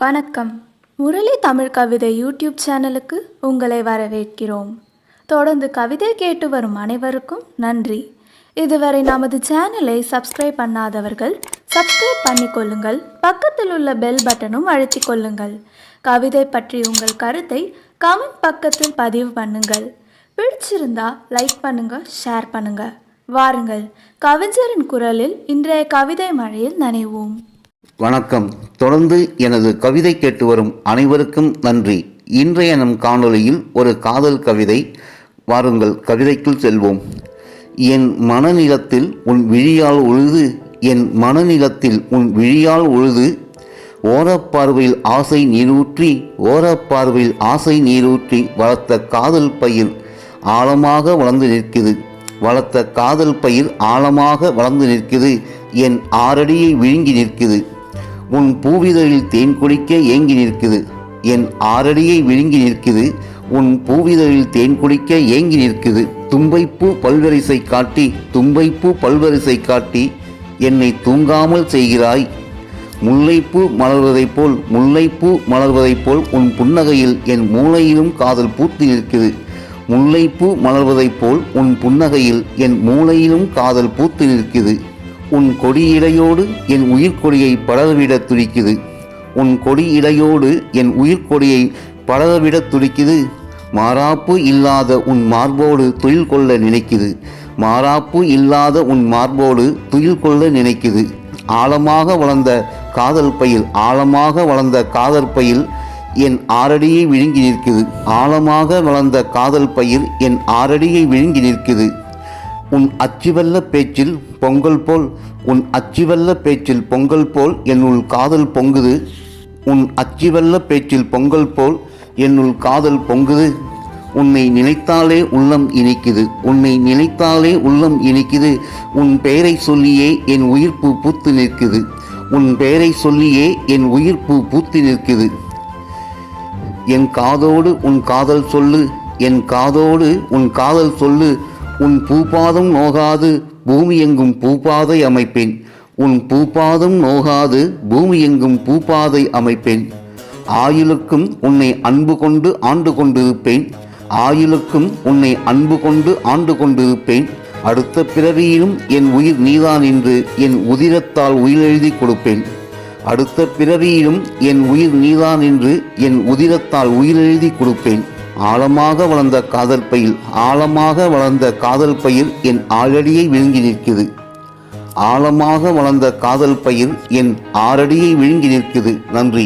வணக்கம். முரளி தமிழ் கவிதை யூடியூப் சேனலுக்கு உங்களை வரவேற்கிறோம். தொடர்ந்து கவிதை கேட்டு வரும் அனைவருக்கும் நன்றி. இதுவரை நமது சேனலை சப்ஸ்கிரைப் பண்ணாதவர்கள் சப்ஸ்கிரைப் பண்ணிக்கொள்ளுங்கள். பக்கத்தில் உள்ள பெல் பட்டனும் அழுத்திக் கொள்ளுங்கள். கவிதை பற்றி உங்கள் கருத்தை கமெண்ட் பக்கத்தில் பதிவு பண்ணுங்கள். பிடிச்சிருந்தா லைக் பண்ணுங்க, ஷேர் பண்ணுங்க. வாருங்கள், கவிஞரின் குரலில் இன்றைய கவிதை மழையில் நனைவோம். வணக்கம். தொடர்ந்து எனது கவிதை கேட்டு வரும் அனைவருக்கும் நன்றி. இன்றைய நம் காணொளியில் ஒரு காதல் கவிதை. வாருங்கள், கவிதைக்குள் செல்வோம். என் மனநிலத்தில் உன் விழியால் உழுது, என் மனநிலத்தில் உன் விழியால் உழுது, ஓரப்பார்வையில் ஆசை நீரூற்றி, ஓரப்பார்வையில் ஆசை நீரூற்றி வளர்த்த காதல் பயிர் ஆழமாக வளர்ந்து நிற்குது, வளர்த்த காதல் பயிர் ஆழமாக வளர்ந்து நிற்குது, என் 6 அடியை விழுங்கி நிற்குது, உன் பூவிதழில் தேன் குடிக்க ஏங்கி நிற்குது, என் 6 அடியை விழுங்கி நிற்குது, உன் பூவிதழில் தேன் குடிக்க ஏங்கி நிற்குது. தும்பைப்பூ பல்வரிசை காட்டி, தும்பைப்பூ பல்வரிசை காட்டி என்னை தூங்காமல் செய்கிறாய். முல்லைப்பூ மலர்வதைப் போல், முல்லைப்பூ மலர்வதைப் போல் உன் புன்னகையில் என் மூளையிலும் காதல் பூத்து நிற்குது. முல்லைப்பூ மலர்வதைப் போல் உன் புன்னகையில் என் மூளையிலும் காதல் பூத்து நிற்குது. உன் கொடி இடையோடு என் உயிர்கொடியை படரவிட துடிக்குது, உன் கொடி இடையோடு என் உயிர்கொடியை படரவிட துடிக்குது. மாறாப்பு இல்லாத உன் மார்போடு துயில் கொள்ள நினைக்குது, மாறாப்பு இல்லாத உன் மார்போடு துயில் கொள்ள நினைக்குது. ஆழமாக வளர்ந்த காதல் பயில், ஆழமாக வளர்ந்த காதல் பயில் என் 6 அடியை விழுங்கி நிற்குது, ஆழமாக வளர்ந்த காதல் பயில் என் 6 அடியை விழுங்கி நிற்குது. உன் அச்சுவெல்ல பேச்சில் பொங்கல் போல், உன் அச்சுவெல்ல பேச்சில் பொங்கல் போல் என்னுள் காதல் பொங்குது, உன் அச்சுவெல்ல பேச்சில் பொங்கல் போல் என்னுள் காதல் பொங்குது. உன்னை நினைத்தாலே உள்ளம் இனிக்குது, உன்னை நினைத்தாலே உள்ளம் இனிக்குது, உன் பெயரை சொல்லியே என் உயிர்ப்பு பூத்து நிற்குது, உன் பெயரை சொல்லியே என் உயிர்ப்பு பூத்து நிற்குது. என் காதோடு உன் காதல் சொல்லு, என் காதோடு உன் காதல் சொல்லு, உன் பூபாதம் நோகாது பூமி எங்கும் பூபாதை அமைப்பேன், உன் பூபாதம் நோகாது பூமி எங்கும் பூபாதை அமைப்பேன். ஆயுளுக்கும் உன்னை அன்பு கொண்டு ஆண்டு கொண்டிருப்பேன், ஆயுளுக்கும் உன்னை அன்பு கொண்டு ஆண்டு கொண்டிருப்பேன். அடுத்த பிறவியிலும் என் உயிர் நீதான் என்று என் உதிரத்தால் உயிரெழுதி கொடுப்பேன், அடுத்த பிறவியிலும் என் உயிர் நீதான் என்று என் உதிரத்தால் உயிரெழுதி கொடுப்பேன். ஆழமாக வளர்ந்த காதல் பயில், ஆழமாக வளர்ந்த காதல் பயில் என் 6 அடியை விழுங்கி நிற்குது, ஆழமாக வளர்ந்த காதல் பயில் என் 6 அடியை விழுங்கி நிற்குது. நன்றி.